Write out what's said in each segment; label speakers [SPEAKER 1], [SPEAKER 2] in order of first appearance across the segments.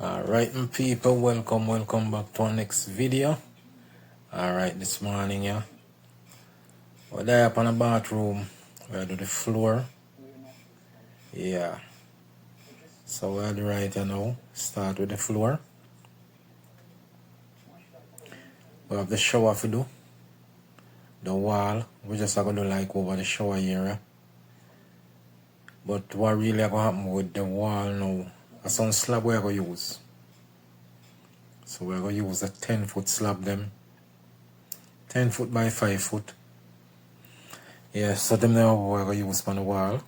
[SPEAKER 1] Alright, my people, welcome back to our next video. Alright, this morning, yeah, we're there up on the bathroom. We're do the floor. Yeah, so we'll do right now. Start with the floor. We have the shower to do. The wall, we just are going to do like over the shower area. But what really going to happen with the wall now, some slab we're going to use. So we're going to use a 10-foot slab them. 10 foot by 5 foot. Yeah, so them now we're going to use on the wall.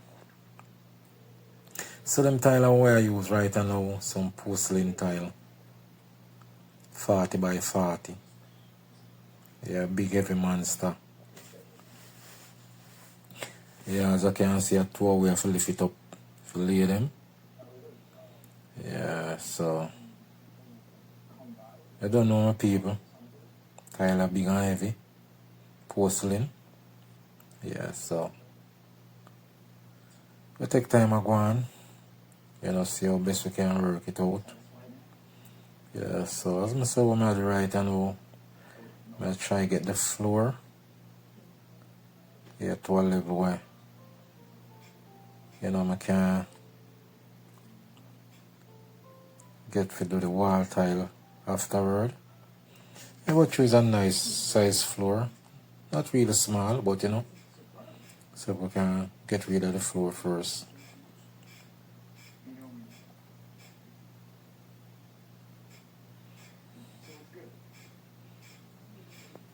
[SPEAKER 1] So them tile where I use right now, some porcelain tile. 40 by 40. Yeah, big heavy monster. Yeah, as you can see, a 2 way to lift it up, to lay them. Yeah, so I don't know my people. Tile are big and heavy. Porcelain. Yeah, so we take time to go on. You know, see how best we can work it out. Yeah, so as I say, I'm going to do right now, I'm going to try to get the floor. Yeah, to a level where, you know, I can get to do the wall tile afterward. I will choose a nice size floor. Not really small, but you know, so we can get rid of the floor first.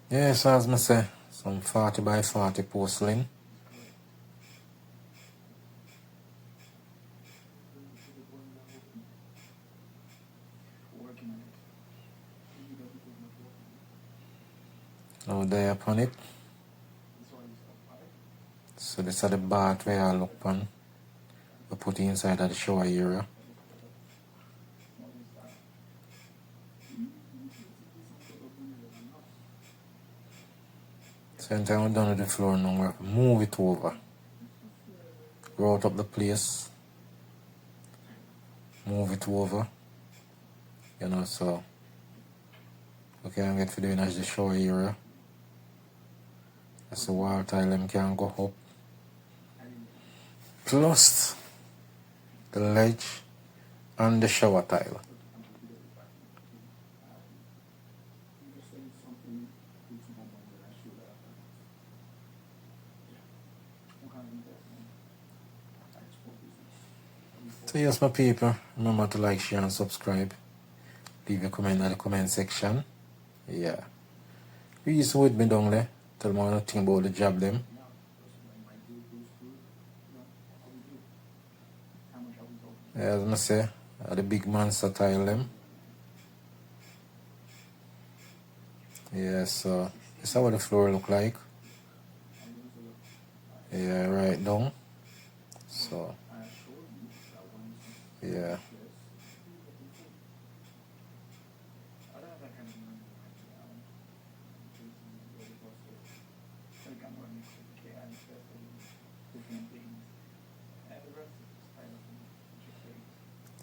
[SPEAKER 1] Yeah, so as I say, some 40 by 40 porcelain. Now there upon it. So this is the bath where I look on. We put it inside of the shower area. Same time we're done with the floor now, we move it over. Route up the place. Move it over. You know, so we can get for doing as the shower area. That's the wall tile them can go up. Plus the ledge and the shower tile. So yes, my people, remember to like, share and subscribe. Leave a comment in the comment section. Yeah. Please with me down there. Tell me nothing about the job them. Yeah, as I say, the big monster tile them. Yeah, so this is how the floor look like. Yeah, right down. So yeah.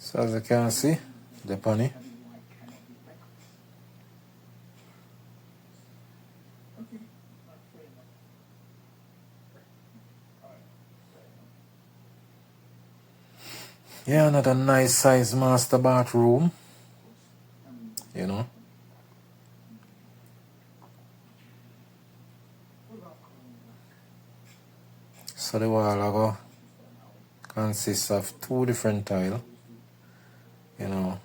[SPEAKER 1] So as you can see, the pony. Yeah, another nice size master bathroom. You know. So the wall consists of 2 different tiles. You know.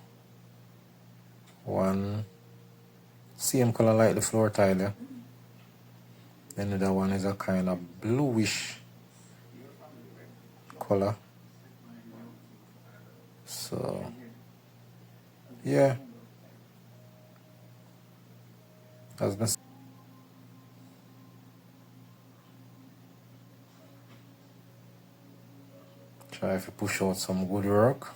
[SPEAKER 1] One same color like the floor tile. Yeah? Then the other one is a kind of bluish color. So yeah. As I try to push out some good work.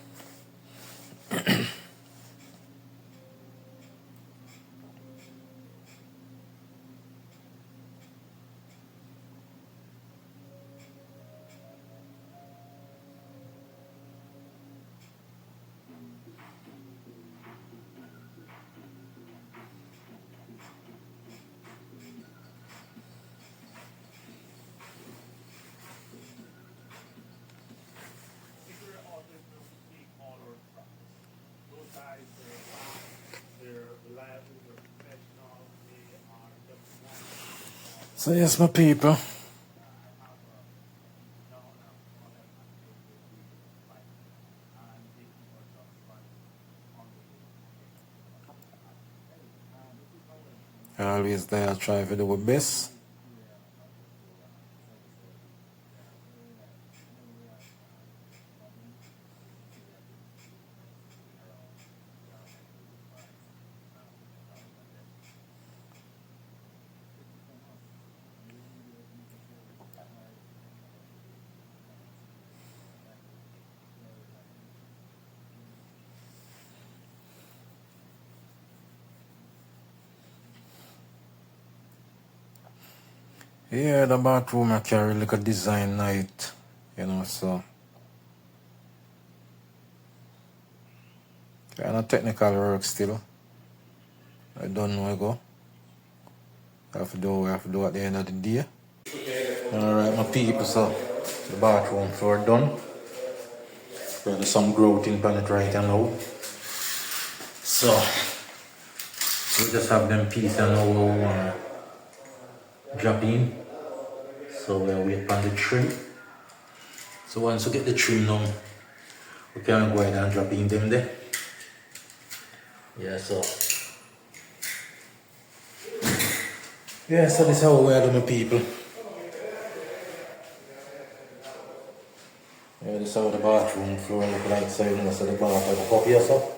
[SPEAKER 1] So yes, my people. Always there, try to do my best. Yeah, the bathroom I carry like a design night, so kind of technical work still. I don't know I go. I have to do what I have to do at the end of the day. Alright, my people, so the bathroom floor done. There's some growth in it right now. So we just have them pieces now we want to drop in. So we'll wait on the trim. So once we get the trim now, we can go ahead and drop in them there. Yeah, so this is how we are doing, people. Yeah, this is how the bathroom floor look like. So you know, so the bath have a copy or so.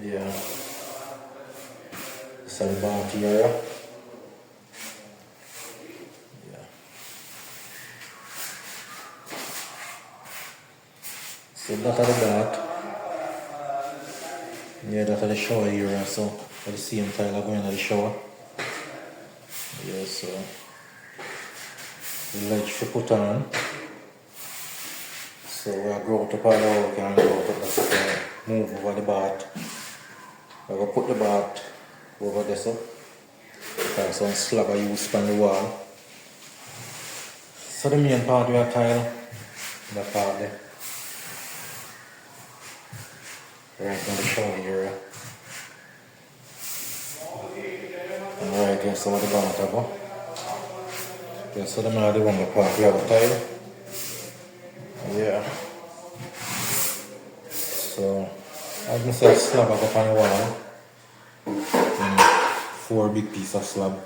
[SPEAKER 1] Yeah. This is how the bath area. Yeah. So that's the bath. Yeah, that's the shower area. So at the same time I go into the shower. Yeah, so the light should put on. So we'll go out to part of the and go out to move over the bath. I will put the bath over there so. Because some slab I use on the wall. So the main part we are tile, that part there. Right in the shower area. Alright, yeah, so what the bath I go. Yeah, so the man the one the part we have a tile. Yeah. So as I said, slab I go up on the wall. And 4 big pieces of slab.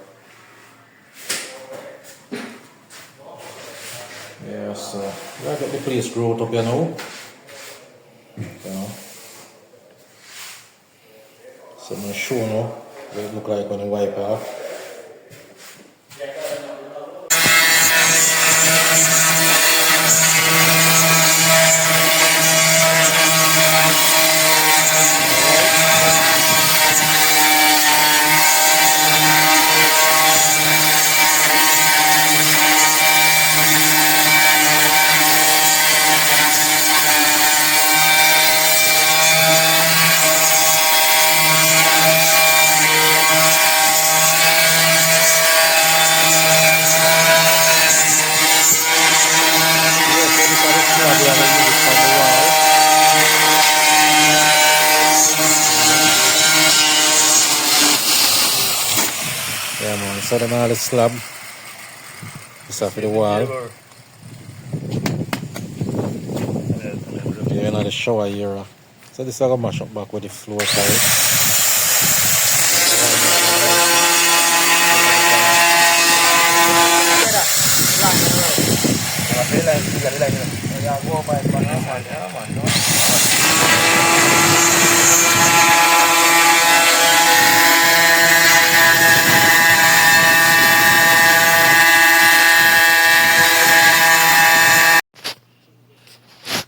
[SPEAKER 1] Yeah, so I got the place growth up here now. So I'm going to show now what it look like when you wipe off. Yeah man, so them all the slab. This off of the wall. Yeah, you know the shower area. So this is gonna mash up back with the floor tile.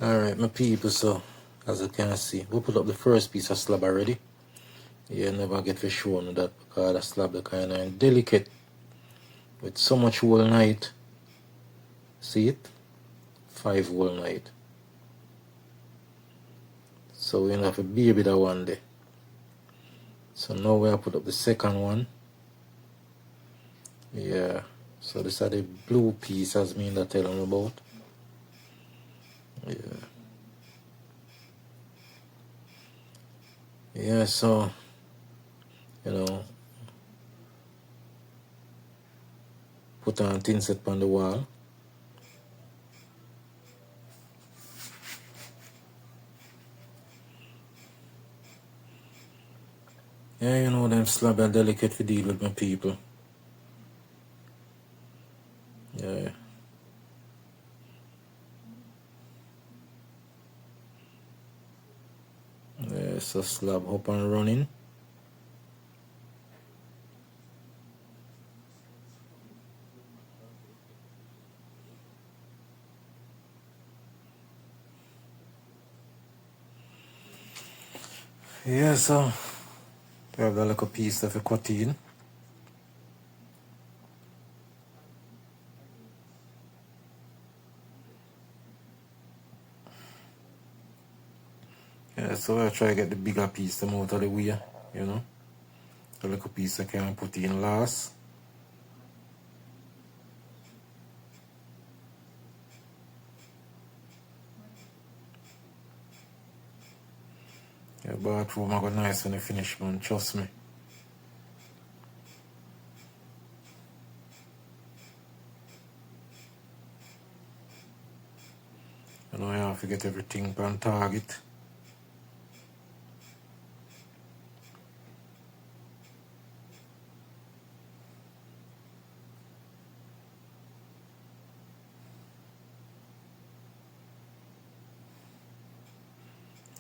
[SPEAKER 1] Alright, my people, so as you can see, we put up the first piece of slab already. You never get to show on that because the slab is kind of delicate with so much whole night. See it? 5 whole night. So we have a baby that one day. So now we have put up the second one. Yeah. So this are the blue piece as me that telling about. Yeah. Yeah, so you know put on tin set on the wall. Yeah, you know them slab are delicate to deal with my people. Yeah. Yeah, so slab up and running. Yeah, so we have a little piece of a cut in. Yeah, so I try to get the bigger piece them out of the way, you know. The little piece I can put in last. Yeah, bathroom I got nice when I finish, man, trust me. You know, I have to get everything on target.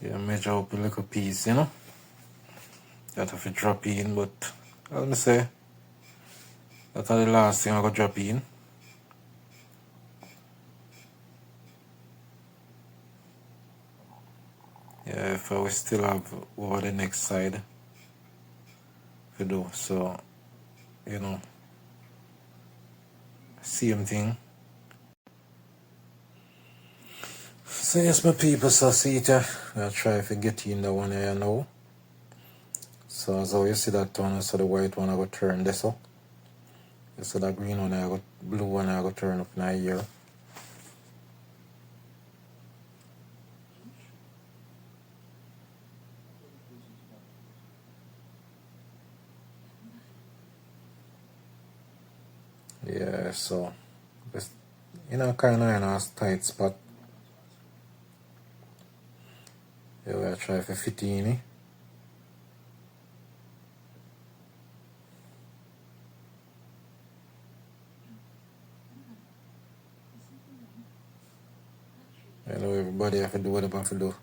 [SPEAKER 1] Yeah, measure up a little piece, you know. That have to drop in, but as I say, that's the last thing I got drop in. Yeah, if I will still have over the next side to do, so you know, same thing. So yes, my people, so see it. I'll try if I get in the one here now. So as how you see that one, so the white one I got turn this up. You see that green one I got blue one I got turn up in here. Yeah, so just you know kinda in a tight spot. Yeah, we'll try if I fit in it. You know everybody have to do what they have to do.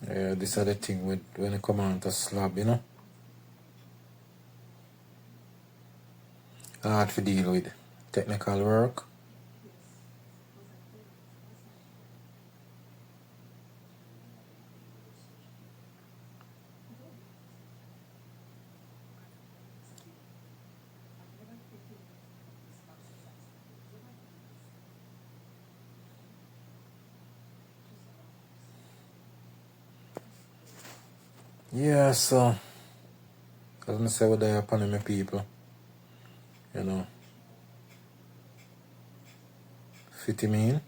[SPEAKER 1] Yeah, this are the thing with when it come on to slab, you know. Hard to deal with. Technical work. Yeah, so as I say, what they upon my people, you know, fit him in.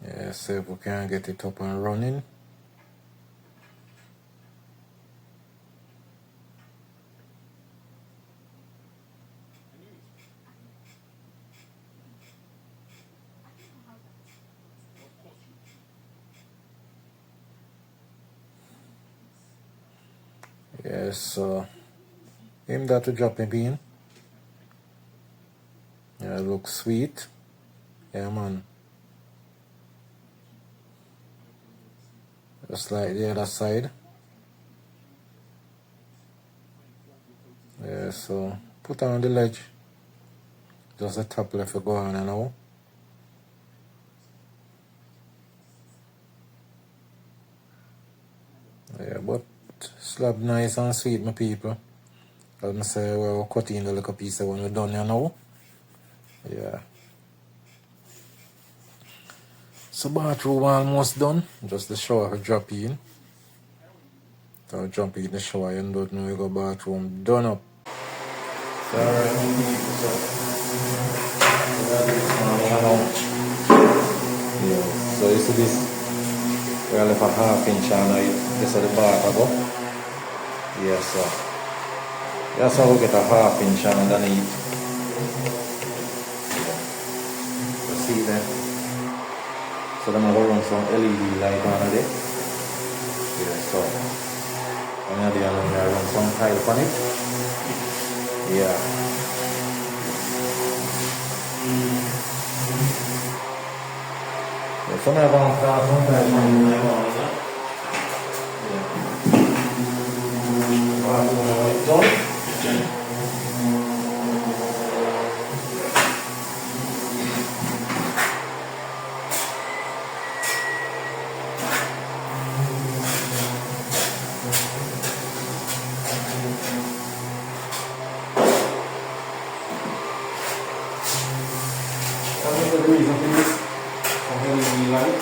[SPEAKER 1] Yeah, so if we can get it up and running. Yeah, so him that to drop him in. Yeah, looks sweet. Yeah, man. Just like the other side. Yeah, so put on the ledge. Just the top left to go on and now. Yeah, but slab nice and sweet, my people. As I say, we'll cut in the little piece when we're done here now. Yeah. So bathroom almost done. Just the shower drop in. So jump in the shower, you don't know you go bathroom, done up. So alright, yeah, so you see this, we have left a half inch on it, this is the back ago. Yes, so that's how we get a half inch underneath. You see there? So then I'm going to run some LED light on it. Yeah, so I'm going to run some tile on it. Yeah. So I'm going to run some tile on it. Done. That's the reason for this. I'm going to light.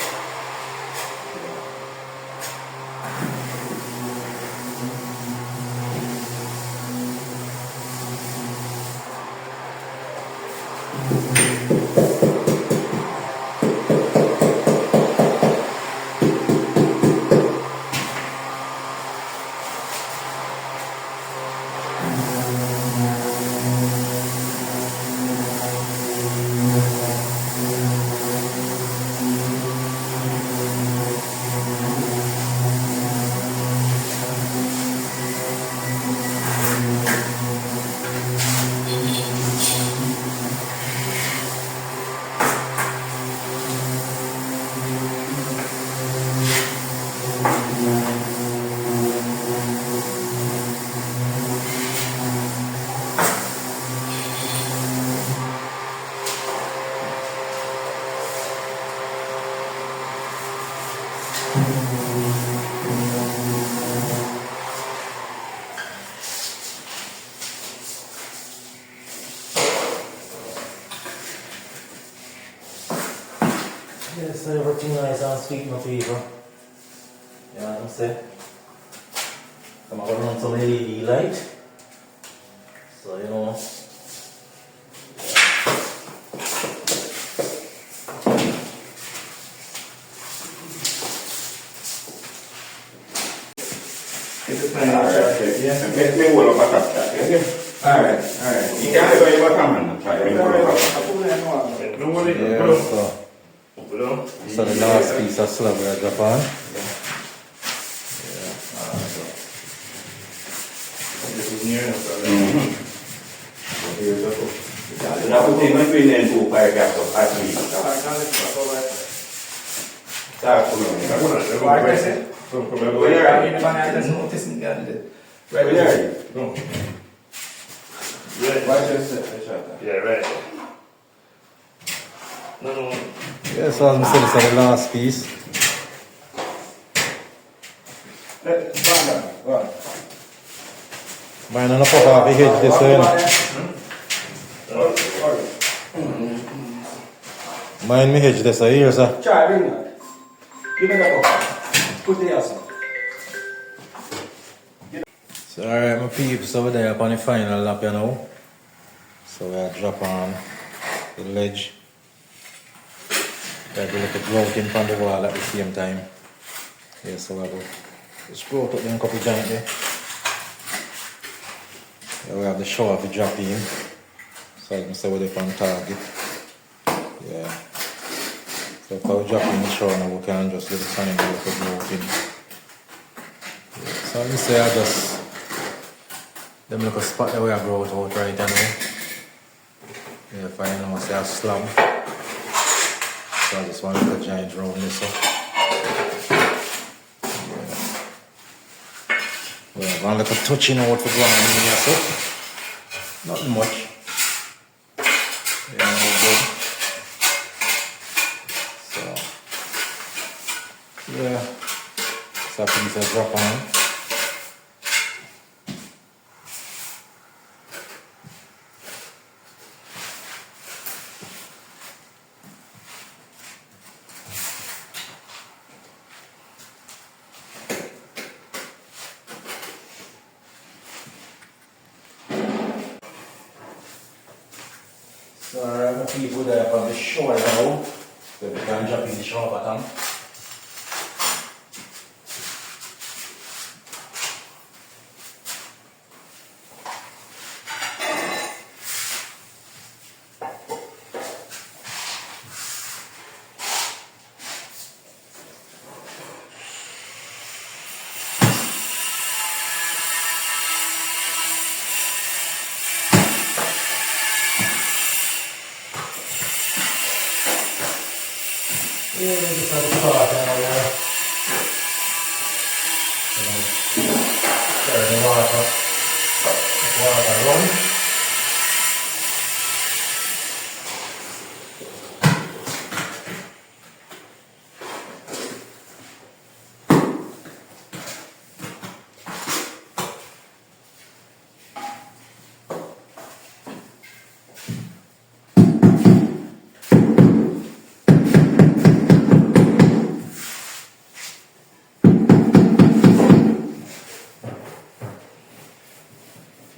[SPEAKER 1] Yes, so everything nice and sweet, my people. You know what I'm saying? I'm going to run some LED light. So, you know.
[SPEAKER 2] Alright. You can't go in your camera.
[SPEAKER 1] So the last piece of slab we are drop on.
[SPEAKER 2] This is near enough. Now put in between them two fire gaps of at least. Start to know.
[SPEAKER 3] Like I said,
[SPEAKER 2] Where are you?
[SPEAKER 3] Right
[SPEAKER 2] there.
[SPEAKER 3] No.
[SPEAKER 2] Yeah, right.
[SPEAKER 3] No.
[SPEAKER 1] Yeah, so as I said, this is the last piece. Mine on the pop off the hedge this way. Mine me hedge this here, sir.
[SPEAKER 3] Try bring that. Give me that cup. Put the ass on.
[SPEAKER 1] So alright, my peeps over there up on the final lap, you know. So we drop on the ledge. We have a little grouting from the wall at the same time. Yeah, so we have a screw up them couple joint there. Yeah, we have the shower to drop in. So I can say we're on target. Yeah. So if I drop in the shower now, we can just let the sun and go for grouting. Yeah, so let me say I just them look a spot that we have brought out right now. Yeah, if I know say a slab. So I just want to put a giant round this up. Yeah. We have one little touching out for going on here, so not much. Yeah, no good. So yeah. So I put this drop on. Alright, people there from the shower now. So we can drop in the shower bottom. Yeah, just have a start now. Stir the water. Water run.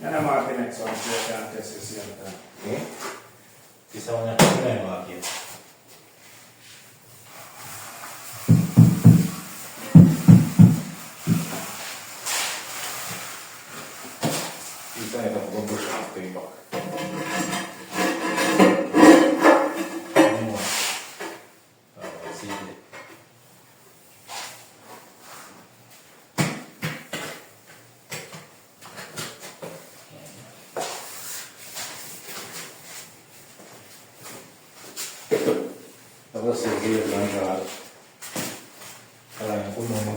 [SPEAKER 3] And I'm marking next one so I can test this here.
[SPEAKER 1] Okay. This one I can mark here. This one I have to brush off the back. See it. Agora você vê lá já ela é como uma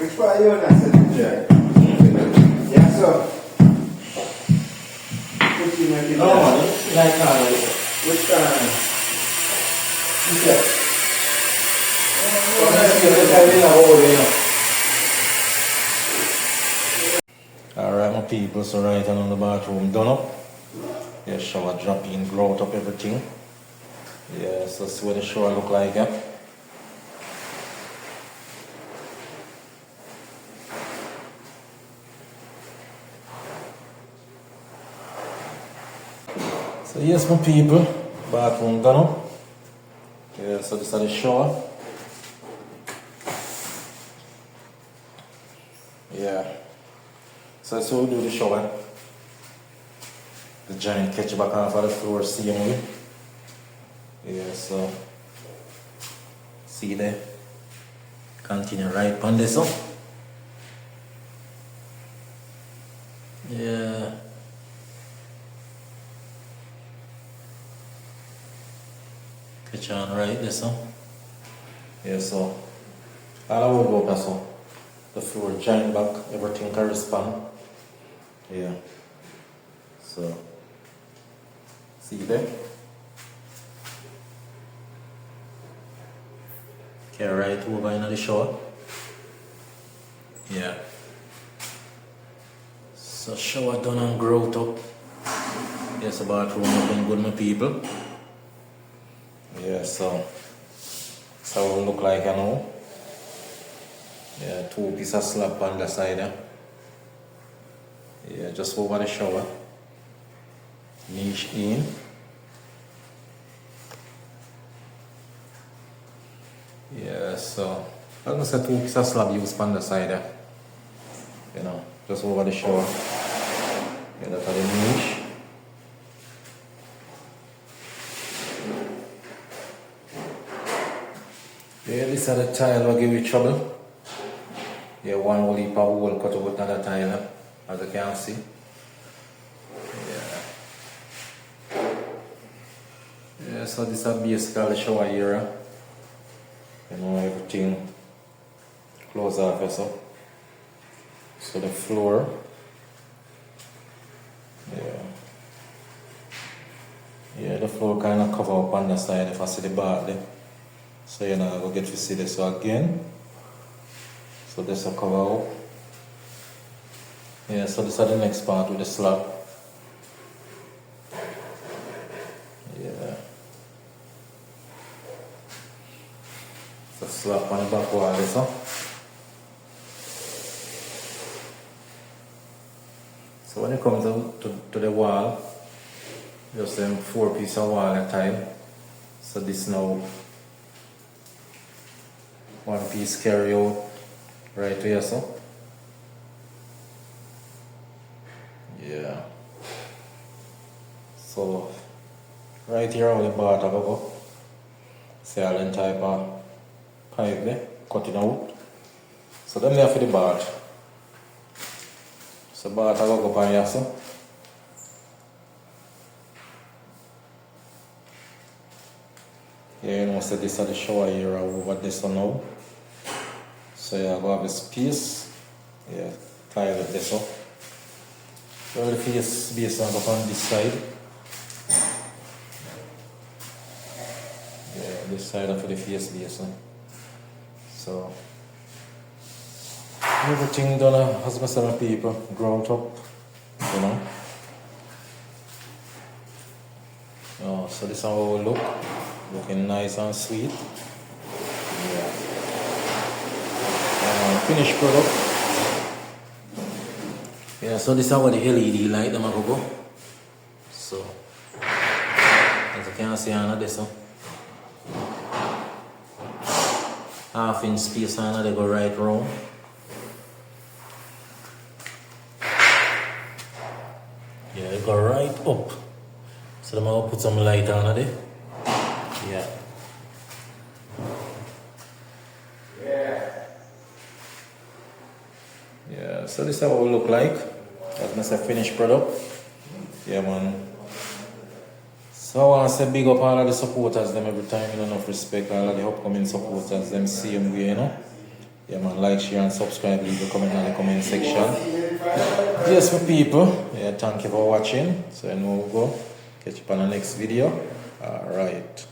[SPEAKER 3] Which part are you on that set? Yeah, so. Which you make it?
[SPEAKER 1] No, like
[SPEAKER 3] Which time?
[SPEAKER 1] yeah. Alright my people, so right on the bathroom done up. Yeah, shower drop in, grout up everything. Yeah, so see what the shower look like, yeah. So yes my people, bathroom done up. Yeah, so this is the shower. Yeah. So that's how we do the shower. The giant catch back off of the floor, see me. Yeah, so see there. Continue right on this up. Yeah. Catch on right this up. Yeah, so all I would go so the floor giant back, everything correspond. Yeah. So see there? Okay, right over in the shower. Yeah. So shower done and grout up. Yes, the bathroom looking good my people. Yeah, so that's how it look like, you know. Yeah, 2 pieces of slab on the side. Yeah, just over the shower. Niche in. Yeah, so I'm gonna say 2 pieces of slab used on the side there. You know, just over the shower. Yeah, that's the niche. Yeah, this is the tile will give you trouble. Yeah, one whole heap of hole cut out with another tile, as you can see. Yeah, so this is basically the shower area. You know, everything close off so. So the floor. Yeah, the floor kind of cover up on the side if I see the bath there. So you know, I go get to see this again. So this will cover up. Yeah, so this is the next part with the slab. Yeah. So slab on the back wall this one. So when it comes to the wall, just 4 pieces of wall at a time. So this now 1 piece carry out right here so. Yeah. So right here on the bath I go. See all the type of pipe there, cutting out. So them there for the bath. So bath I go up on here so. Yeah, you know, so this is the shower area over this one now. So yeah, I go have a space. Yeah, tile it this up. So the face base on on this side. Yeah, this side of the face base. So everything done as my people grown up, you know. Oh, so this is how it look. Looking nice and sweet. Yeah. Finished product. Yeah, so this is how the LED light them go. So as you can see on this one. Half inch space on they go right round. Yeah, they go right up. So I'm gonna put some light on there. Yeah. Yeah, so this is how it will look like. That's my finished product. Yeah, man. So I want to say big up all of the supporters them every time, you know, enough respect all of the upcoming supporters them same way, you know. Yeah, man, like, share and subscribe, leave a comment in the comment section. Yes, my people. Yeah, thank you for watching. So I know we'll go catch you on the next video. Alright.